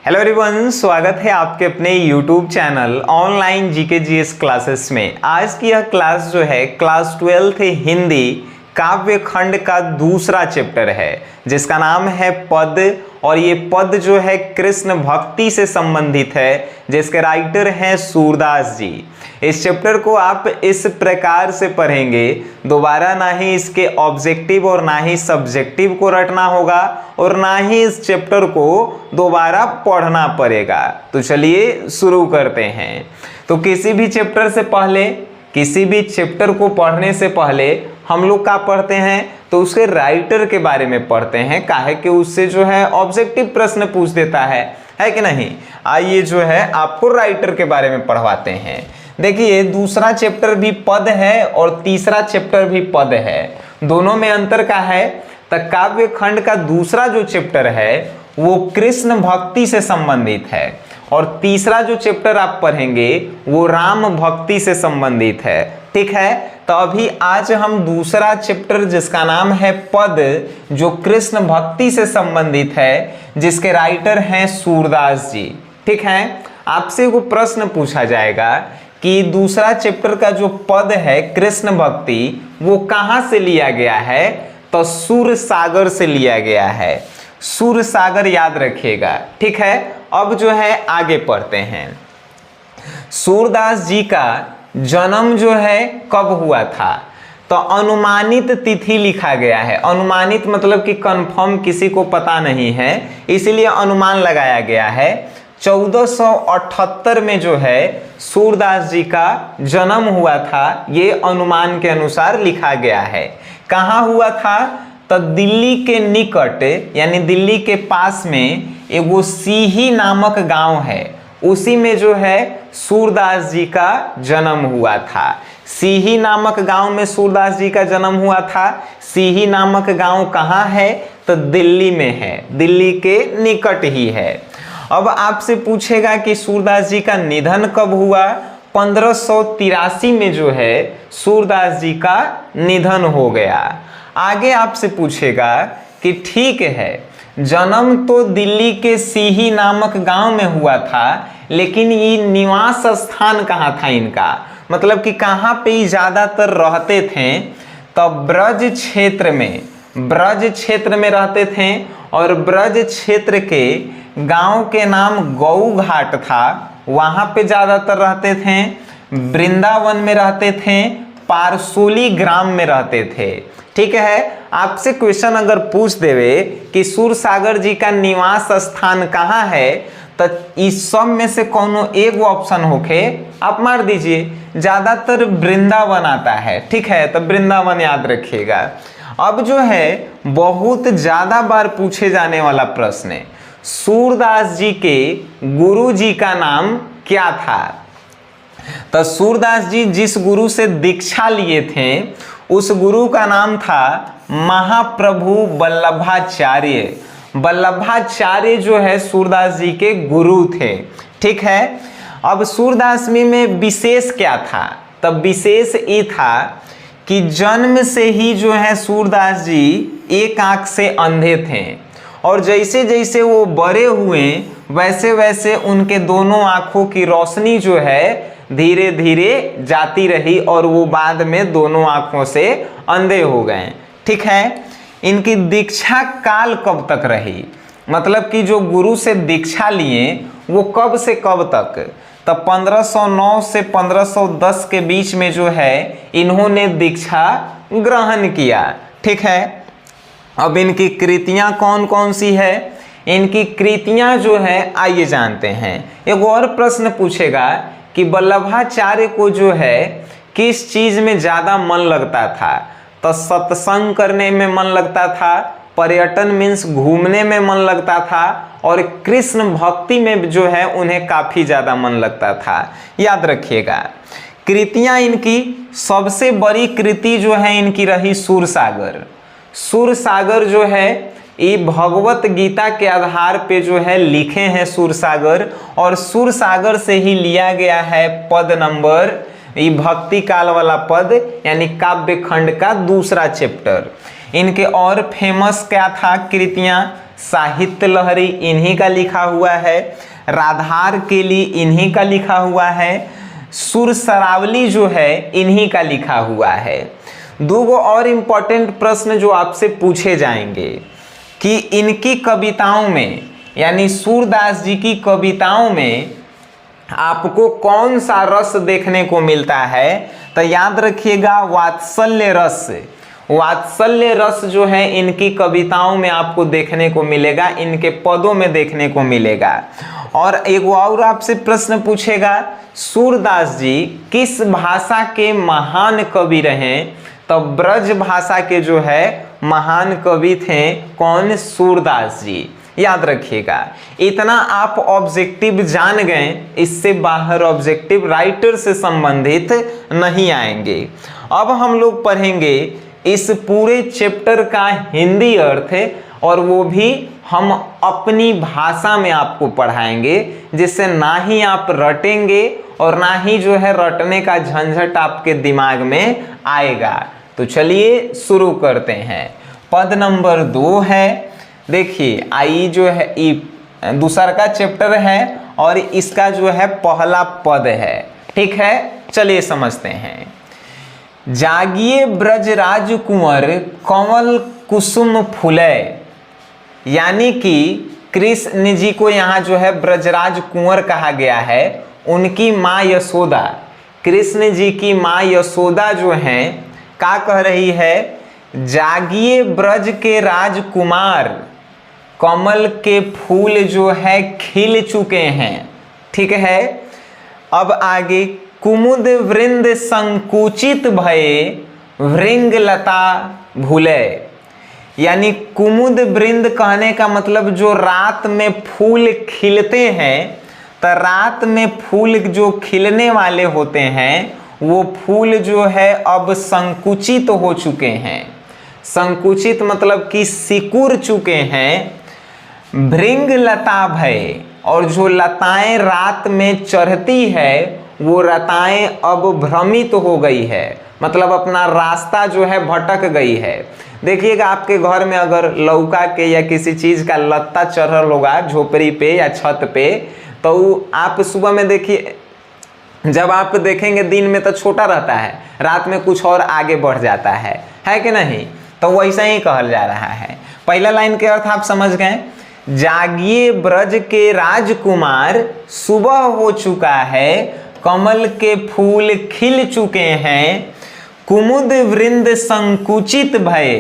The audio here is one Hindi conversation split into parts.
हेलो एवरीवन, स्वागत है आपके अपने YouTube channel online GK GS classes में। आज की यह क्लास जो है क्लास 12 हिंदी काव्य खंड का दूसरा चैप्टर है जिसका नाम है पद। और ये पद जो है कृष्ण भक्ति से संबंधित है, जिसके राइटर हैं सूरदास जी। इस चैप्टर को आप इस प्रकार से पढ़ेंगे, दोबारा ना ही इसके ऑब्जेक्टिव और ना ही सब्जेक्टिव को रटना होगा और ना ही इस चैप्टर को दोबारा पढ़ना पड़ेगा। तो चलिए शुरू करते हैं। तो किसी भी चैप्टर से पहले, किसी भी चैप्टर को पढ़ने से पहले हम लोग क्या पढ़ते हैं, तो उसके राइटर के बारे में पढ़ते हैं। काहे कि उससे जो है ऑब्जेक्टिव प्रश्न पूछ देता है कि नहीं। आइए जो है आपको राइटर के बारे में पढ़वाते हैं। देखिए, दूसरा चैप्टर भी पद है और तीसरा चैप्टर भी पद है, दोनों में अंतर क्या है। तो काव्य खंड का दूसरा जो चैप्टर है वो कृष्ण भक्ति से संबंधित है और तीसरा जो चैप्टर आप पढ़ेंगे वो राम भक्ति से संबंधित है। ठीक है, तो अभी आज हम दूसरा चैप्टर जिसका नाम है पद, जो कृष्ण भक्ति से संबंधित है, जिसके राइटर हैं सूरदास जी। ठीक है, आपसे वो प्रश्न पूछा जाएगा कि दूसरा चैप्टर का जो पद है कृष्ण भक्ति, वो कहाँ से लिया गया है। तो सूर सागर से लिया गया है। सूर सागर याद रखिएगा। ठीक है, अब जो है आगे पढ़ते हैं। सूरदास जी का जन्म जो है कब हुआ था, तो अनुमानित तिथि लिखा गया है। अनुमानित मतलब कि कंफर्म किसी को पता नहीं है, इसलिए अनुमान लगाया गया है। 1478 में जो है सूरदास जी का जन्म हुआ था, ये अनुमान के अनुसार लिखा गया है। कहाँ हुआ था, तो दिल्ली के निकट यानी दिल्ली के पास में एगो सीही नामक गांव है, उसी में जो है सूरदास जी का जन्म हुआ था। सीही नामक गांव में सूरदास जी का जन्म हुआ था। सीही नामक गांव कहाँ है, तो दिल्ली में है, दिल्ली के निकट ही है। अब आपसे पूछेगा कि सूरदास जी का निधन कब हुआ। 1583 में जो है सूरदास जी का निधन हो गया। आगे आपसे पूछेगा कि ठीक है, जन्म तो दिल्ली के सीही नामक गांव में हुआ था, लेकिन ये निवास स्थान कहाँ था इनका, मतलब कि कहाँ पे ये ज़्यादातर रहते थे। तो ब्रज क्षेत्र में, ब्रज क्षेत्र में रहते थे और ब्रज क्षेत्र के गांव के नाम गऊ घाट था, वहाँ पे ज़्यादातर रहते थे। वृंदावन में रहते थे, पारसोली ग्राम में रहते थे। ठीक है, आपसे क्वेश्चन अगर पूछ देवे कि सूरसागर जी का निवास स्थान कहाँ है, तो इस सब में से कोनो एक ऑप्शन होके आप मार दीजिए। ज़्यादातर वृंदावन आता है। ठीक है, तो वृंदावन याद रखिएगा। अब जो है बहुत ज़्यादा बार पूछे जाने वाला प्रश्न है, सूरदास जी के गुरु जी का नाम क्या था। तो सूरदास जी जिस गुरु से दीक्षा लिए थे, उस गुरु का नाम था महाप्रभु वल्लभाचार्य। वल्लभाचार्य जो है सूरदास जी के गुरु थे। ठीक है, अब सूरदास में विशेष क्या था, तब विशेष ये था कि जन्म से ही जो है सूरदास जी एक आंख से अंधे थे और जैसे जैसे वो बड़े हुए वैसे वैसे उनके दोनों आंखों की रोशनी जो है धीरे धीरे जाती रही और वो बाद में दोनों आंखों से अंधे हो गए। ठीक है, इनकी दीक्षा काल कब तक रही, मतलब कि जो गुरु से दीक्षा लिए वो कब से कब तक, तो 1509 से 1510 के बीच में जो है इन्होंने दीक्षा ग्रहण किया। ठीक है, अब इनकी कृतियां कौन कौन सी है, इनकी कृतियां जो है आइए जानते हैं। एक और प्रश्न पूछेगा कि वल्लभाचार्य को जो है किस चीज में ज़्यादा मन लगता था, तो सत्संग करने में मन लगता था, पर्यटन मीन्स घूमने में मन लगता था और कृष्ण भक्ति में जो है उन्हें काफ़ी ज़्यादा मन लगता था। याद रखिएगा, कृतियाँ इनकी सबसे बड़ी कृति जो है इनकी रही सूरसागर। सूरसागर जो है ये भगवत गीता के आधार पे जो है लिखे हैं सूरसागर, और सूरसागर से ही लिया गया है पद नंबर, ये भक्ति काल वाला पद यानी काव्य खंड का दूसरा चैप्टर। इनके और फेमस क्या था कृतियाँ, साहित्य लहरी इन्हीं का लिखा हुआ है, राधार के लिए इन्हीं का लिखा हुआ है, सुर सरावली जो है इन्हीं का लिखा हुआ है। दो और इम्पोर्टेंट प्रश्न जो आपसे पूछे जाएंगे कि इनकी कविताओं में यानी सूरदास जी की कविताओं में आपको कौन सा रस देखने को मिलता है, तो याद रखिएगा वात्सल्य रस। वात्सल्य रस जो है इनकी कविताओं में आपको देखने को मिलेगा, इनके पदों में देखने को मिलेगा। और एक और आपसे प्रश्न पूछेगा सूरदास जी किस भाषा के महान कवि रहे, तो ब्रज भाषा के जो है महान कवि थे कौन, सूरदास जी। याद रखिएगा इतना आप ऑब्जेक्टिव जान गए, इससे बाहर ऑब्जेक्टिव राइटर से संबंधित नहीं आएंगे। अब हम लोग पढ़ेंगे इस पूरे चैप्टर का हिंदी अर्थ और वो भी हम अपनी भाषा में आपको पढ़ाएंगे, जिससे ना ही आप रटेंगे और ना ही जो है रटने का झंझट आपके दिमाग में आएगा। तो चलिए शुरू करते हैं। पद नंबर 2 है, देखिए आई जो है ई दूसरा का चैप्टर है और इसका जो है पहला पद है। ठीक है, चलिए समझते हैं। जागिए ब्रजराज कुंवर कमल कुसुम फूले, यानी कि कृष्ण जी को यहाँ जो है ब्रजराज कुंवर कहा गया है। उनकी माँ यशोदा, कृष्ण जी की माँ यशोदा जो हैं क्या कह रही है, जागिए ब्रज के राजकुमार कमल के फूल जो है खिल चुके हैं। ठीक है, अब आगे कुमुद वृंद संकुचित भये भृंगलता भूले, यानी कुमुद वृंद कहने का मतलब जो रात में फूल खिलते हैं, तो रात में फूल जो खिलने वाले होते हैं वो फूल जो है अब संकुचित हो चुके हैं। संकुचित मतलब कि सिकुड़ चुके हैं। भृंग लता भय, और जो लताएं रात में चढ़ती है वो लताएं अब भ्रमित हो गई है, मतलब अपना रास्ता जो है भटक गई है। देखिएगा आपके घर में अगर लौका के या किसी चीज़ का लत्ता चढ़ल होगा झोपड़ी पे या छत पे, तो आप सुबह में देखिए, जब आप देखेंगे दिन में तो छोटा रहता है, रात में कुछ और आगे बढ़ जाता है कि नहीं। तो वैसा ही कहल जा रहा है। पहला लाइन के अर्थ आप समझ गए, जागिए ब्रज के राजकुमार सुबह हो चुका है, कमल के फूल खिल चुके हैं, कुमुद वृंद संकुचित भय,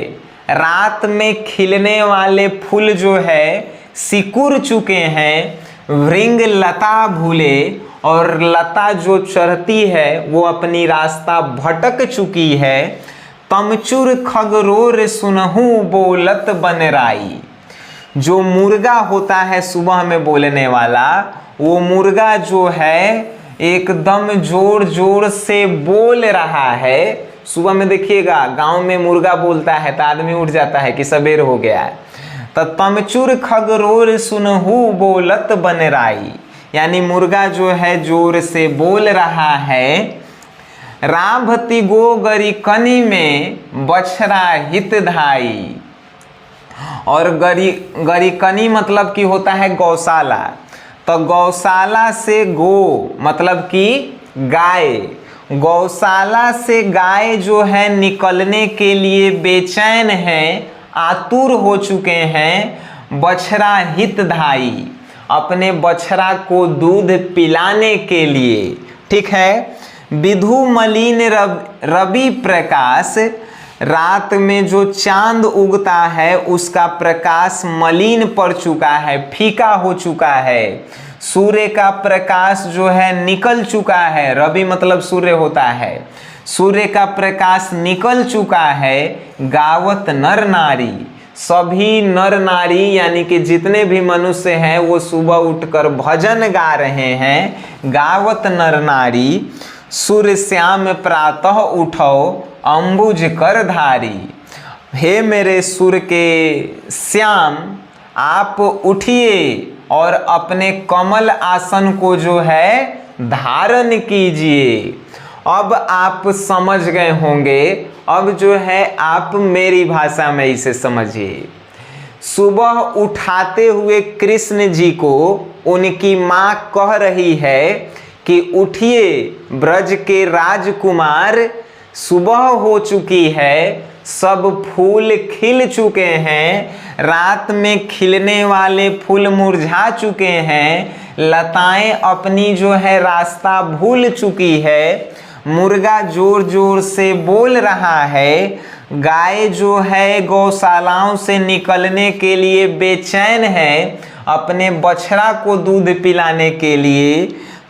रात में खिलने वाले फूल जो है सिकुड़ चुके हैं, भृंग लता भूले, और लता जो चढ़ती है वो अपनी रास्ता भटक चुकी है, तमचुर खगरोर सुनहु बोलत बनराई, जो मुर्गा होता है सुबह में बोलने वाला, वो मुर्गा जो है एकदम जोर जोर से बोल रहा है। सुबह में देखिएगा गांव में मुर्गा बोलता है तो आदमी उठ जाता है कि सवेर हो गया है। तो तमचुर खगरोर सुनहु बोलत बनराई, यानी मुर्गा जो है जोर से बोल रहा है। राभति गो गरिकनी में बछड़ा हितधाई, और गरिकनी मतलब कि होता है गौशाला, तो गौशाला से गो मतलब कि गाय, गौशाला से गाय जो है निकलने के लिए बेचैन है, आतुर हो चुके हैं। बछड़ा हितधाई, अपने बछड़ा को दूध पिलाने के लिए। ठीक है, विधु मलिन रवि प्रकाश, रात में जो चांद उगता है उसका प्रकाश मलिन पड़ चुका है, फीका हो चुका है। सूर्य का प्रकाश जो है निकल चुका है, रवि मतलब सूर्य होता है, सूर्य का प्रकाश निकल चुका है। गावत नर नारी, सभी नर नारी यानी कि जितने भी मनुष्य हैं वो सुबह उठकर भजन गा रहे हैं। गावत नर नारी, सूर्य श्याम प्रातः उठो अंबुज कर धारी, हे मेरे सूर्य के श्याम आप उठिए और अपने कमल आसन को जो है धारण कीजिए। अब आप समझ गए होंगे, अब जो है आप मेरी भाषा में इसे समझिए। सुबह उठाते हुए कृष्ण जी को उनकी माँ कह रही है कि उठिए ब्रज के राजकुमार, सुबह हो चुकी है, सब फूल खिल चुके हैं, रात में खिलने वाले फूल मुरझा चुके हैं, लताएं अपनी जो है रास्ता भूल चुकी है, मुर्गा जोर जोर से बोल रहा है, गाय जो है गौशालाओं से निकलने के लिए बेचैन है अपने बछड़ा को दूध पिलाने के लिए,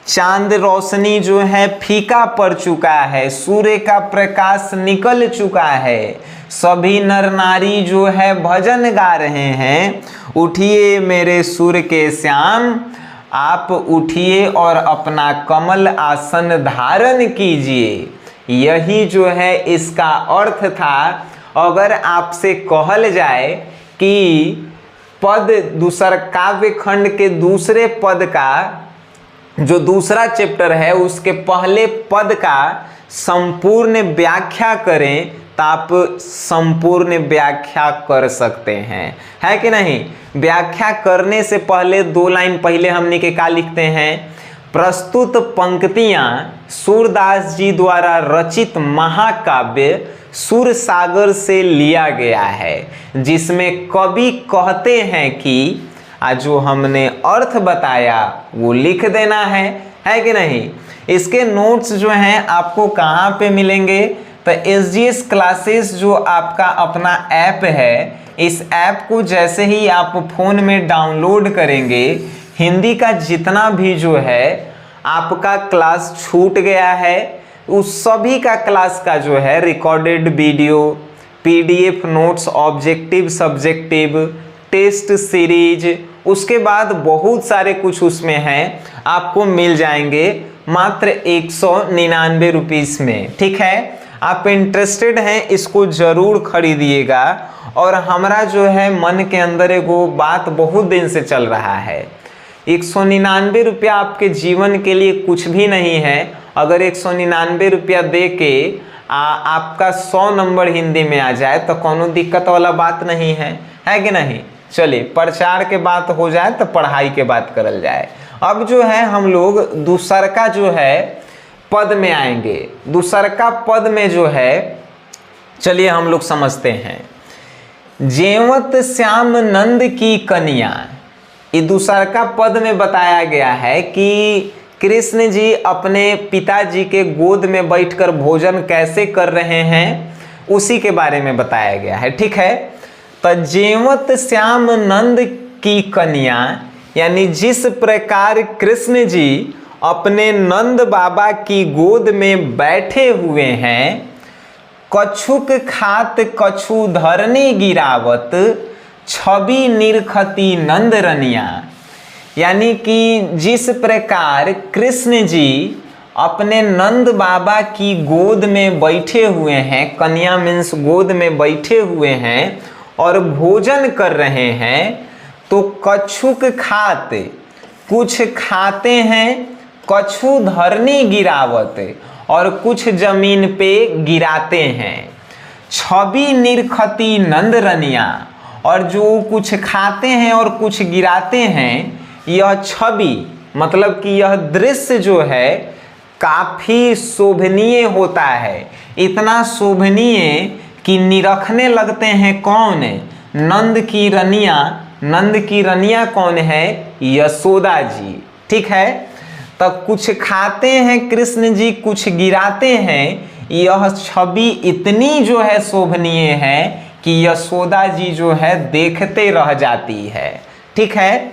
चांद रोशनी जो है फीका पड़ चुका है, सूर्य का प्रकाश निकल चुका है, सभी नर नारी जो है भजन गा रहे हैं, उठिए मेरे सुर के श्याम, आप उठिए और अपना कमल आसन धारण कीजिए। यही जो है इसका अर्थ था। अगर आपसे कहल जाए कि पद दूसर काव्य खंड के दूसरे पद का जो दूसरा चैप्टर है उसके पहले पद का संपूर्ण व्याख्या करें तो आप संपूर्ण व्याख्या कर सकते हैं, है कि नहीं। व्याख्या करने से पहले 2 लाइन पहले हमने के क्या लिखते हैं, प्रस्तुत पंक्तियां सूरदास जी द्वारा रचित महाकाव्य सुर सागर से लिया गया है, जिसमें कवि कहते हैं कि जो हमने अर्थ बताया वो लिख देना है कि नहीं। इसके नोट्स जो हैं आपको कहाँ पे मिलेंगे, तो SGS क्लासेस जो आपका अपना ऐप है, इस ऐप को जैसे ही आप फोन में डाउनलोड करेंगे, हिंदी का जितना भी जो है आपका क्लास छूट गया है उस सभी का क्लास का जो है recorded video, PDF notes, objective subjective, test series, उसके बाद बहुत सारे कुछ उसमें हैं, आपको मिल जाएंगे मात्र 199 रुपीस में। ठीक है, आप इंटरेस्टेड हैं इसको जरूर खरीदिएगा। और हमारा जो है मन के अंदर एगो बात बहुत दिन से चल रहा है, 199 रुपया आपके जीवन के लिए कुछ भी नहीं है। अगर 199 रुपया दे के आपका 100 नंबर हिंदी में आ जाए तो कोनो दिक्कत वाला बात नहीं है कि नहीं। चलिए प्रचार के बात हो जाए तो पढ़ाई के बात करल जाए। अब जो है हम लोग दूसरका जो है पद में आएंगे। दूसरका पद में जो है चलिए हम लोग समझते हैं, जेवत श्याम नंद की कन्या। ये दूसरका पद में बताया गया है कि कृष्ण जी अपने पिताजी के गोद में बैठकर भोजन कैसे कर रहे हैं, उसी के बारे में बताया गया है। ठीक है, तो जेवत श्याम नंद की कन्या, यानी जिस प्रकार कृष्ण जी अपने नंद बाबा की गोद में बैठे हुए हैं, कछुक खात कछु धरनी गिरावत, छवि निरखती नंद रनिया। यानी कि जिस प्रकार कृष्ण जी अपने नंद बाबा की गोद में बैठे हुए हैं, कन्या मीन्स गोद में बैठे हुए हैं और भोजन कर रहे हैं, तो कछुक खात कुछ खाते हैं, कछु धरनी गिरावत और कुछ जमीन पे गिराते हैं, छवि निरखती नंद रनिया। और जो कुछ खाते हैं और कुछ गिराते हैं, यह छवि मतलब कि यह दृश्य जो है काफी शोभनीय होता है। इतना शोभनीय कि निरखने लगते हैं कौन, नंद की रनिया। नंद की रनिया कौन है, यशोदा जी। ठीक है, तो कुछ खाते हैं कृष्ण जी, कुछ गिराते हैं। यह छवि इतनी जो है शोभनीय है कि यशोदा जी जो है देखते रह जाती है। ठीक है,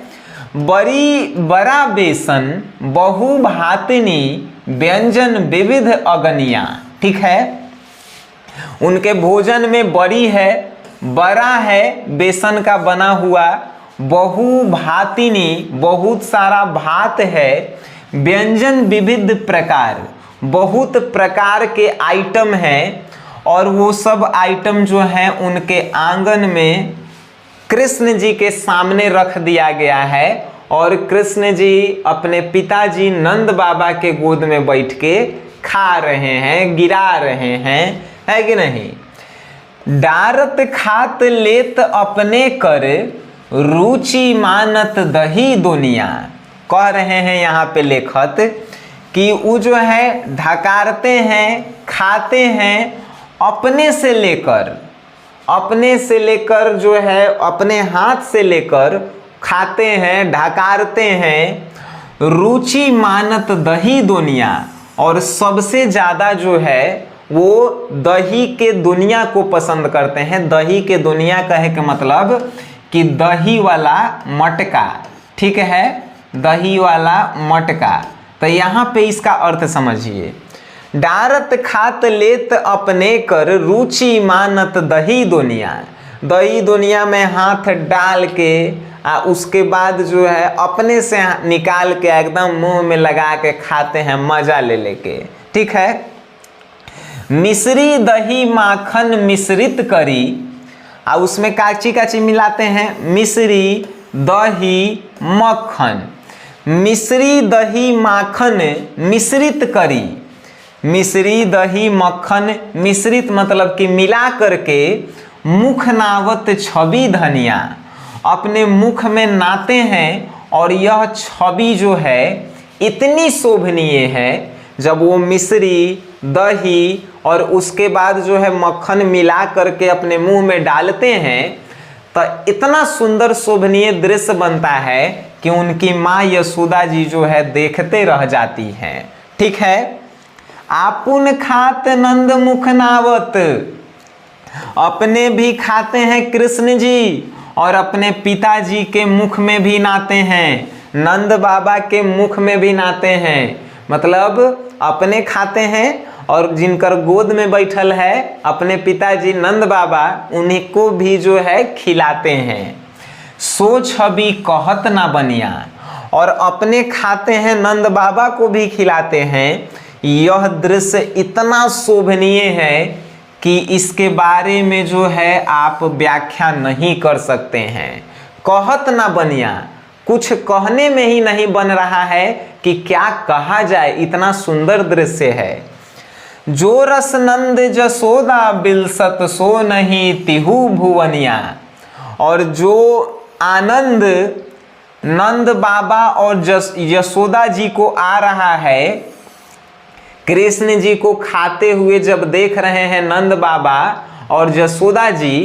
बड़ा बेसन बहु भातनी व्यंजन विविध अगनिया। ठीक है, उनके भोजन में बड़ी है, बड़ा है बेसन का बना हुआ, बहु भातिनी बहुत सारा भात है, व्यंजन विविध प्रकार बहुत प्रकार के आइटम हैं। और वो सब आइटम जो हैं उनके आंगन में कृष्ण जी के सामने रख दिया गया है। और कृष्ण जी अपने पिताजी नंद बाबा के गोद में बैठ के खा रहे हैं, गिरा रहे हैं, है कि नहीं। डारत खात लेत अपने कर, रुचि मानत दही दुनिया। कह रहे हैं यहाँ पे लेखक कि वो जो है ढकारते हैं, खाते हैं अपने से लेकर जो है अपने हाथ से लेकर खाते हैं, ढकारते हैं, रुचि मानत दही दुनिया, और सबसे ज़्यादा जो है वो दही के दुनिया को पसंद करते हैं। दही के दुनिया कहे के मतलब कि दही वाला मटका, ठीक है, दही वाला मटका। तो यहाँ पे इसका अर्थ समझिए, डारत खात लेत अपने कर, रुचि मानत दही दुनिया। दही दुनिया में हाथ डाल के उसके बाद जो है अपने से निकाल के एकदम मुंह में लगा के खाते हैं मजा ले लेके, ठीक है। मिश्री दही माखन मिश्रित करी, और उसमें काची काची मिलाते हैं, मिश्री दही मक्खन। मिश्री दही माखन मिश्रित करी, मिश्री दही मक्खन मिश्रित मतलब कि मिला करके, मुख नावत छवि धनिया, अपने मुख में नाते हैं। और यह छवि जो है इतनी शोभनीय है, जब वो मिश्री दही और उसके बाद जो है मक्खन मिला करके अपने मुंह में डालते हैं, तो इतना सुंदर शोभनीय दृश्य बनता है कि उनकी माँ यशोदा जी जो है देखते रह जाती हैं, ठीक है। आपुन खात नंद मुख नावत, अपने भी खाते हैं कृष्ण जी और अपने पिताजी के मुख में भी नाते हैं, नंद बाबा के मुख में भी नाते हैं। मतलब अपने खाते हैं और जिनकर गोद में बैठल है अपने पिताजी नंद बाबा, उन्हीं को भी जो है खिलाते हैं। सो छवि कहत ना बनिया, और अपने खाते हैं नंद बाबा को भी खिलाते हैं। यह दृश्य इतना शोभनीय है कि इसके बारे में जो है आप व्याख्या नहीं कर सकते हैं। कहत ना बनिया, कुछ कहने में ही नहीं बन रहा है कि क्या कहा जाए, इतना सुंदर दृश्य है। जो रस नंद जसोदा बिलसत सो नहीं तिहु भुवनिया, और जो आनंद नंद बाबा और यशोदा जी को आ रहा है, कृष्ण जी को खाते हुए जब देख रहे हैं नंद बाबा और यशोदा जी,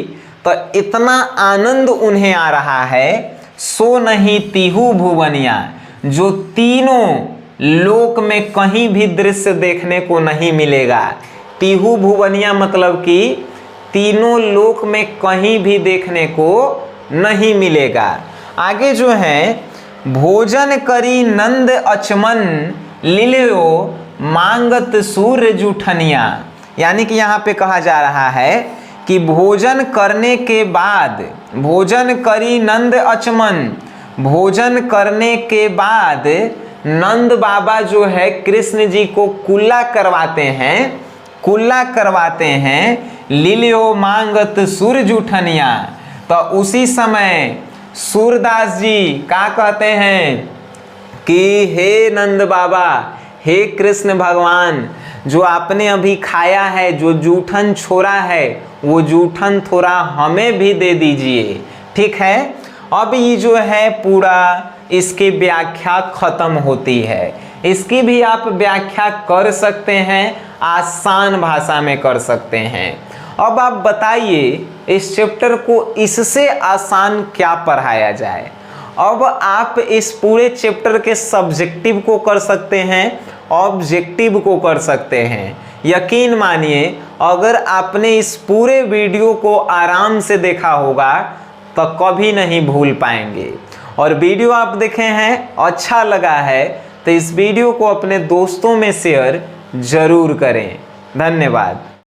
तो इतना आनंद उन्हें आ रहा है। सो नहीं तिहु भुवनिया, जो तीनों लोक में कहीं भी दृश्य देखने को नहीं मिलेगा। तिहु भुवनिया मतलब कि तीनों लोक में कहीं भी देखने को नहीं मिलेगा। आगे जो है, भोजन करी नंद अचमन लील्यो मांगत सूर्य जूठनिया, यानी कि यहाँ पे कहा जा रहा है कि भोजन करने के बाद, भोजन करी नंद अचमन, भोजन करने के बाद नंद बाबा जो है कृष्ण जी को कुल्ला करवाते हैं, कुल्ला करवाते हैं। लील्यो मांगत सूर्य जूठनिया, तो उसी समय सूरदास जी क्या कहते हैं कि हे नंद बाबा, हे कृष्ण भगवान, जो आपने अभी खाया है, जो जूठन छोड़ा है, वो जूठन थोड़ा हमें भी दे दीजिए, ठीक है। अब ये जो है पूरा इसकी व्याख्या खत्म होती है। इसकी भी आप व्याख्या कर सकते हैं, आसान भाषा में कर सकते हैं। अब आप बताइए इस चैप्टर को इससे आसान क्या पढ़ाया जाए। अब आप इस पूरे चैप्टर के सब्जेक्टिव को कर सकते हैं, ऑब्जेक्टिव को कर सकते हैं। यकीन मानिए, अगर आपने इस पूरे वीडियो को आराम से देखा होगा तो कभी नहीं भूल पाएंगे। और वीडियो आप देखे हैं, अच्छा लगा है तो इस वीडियो को अपने दोस्तों में शेयर जरूर करें। धन्यवाद।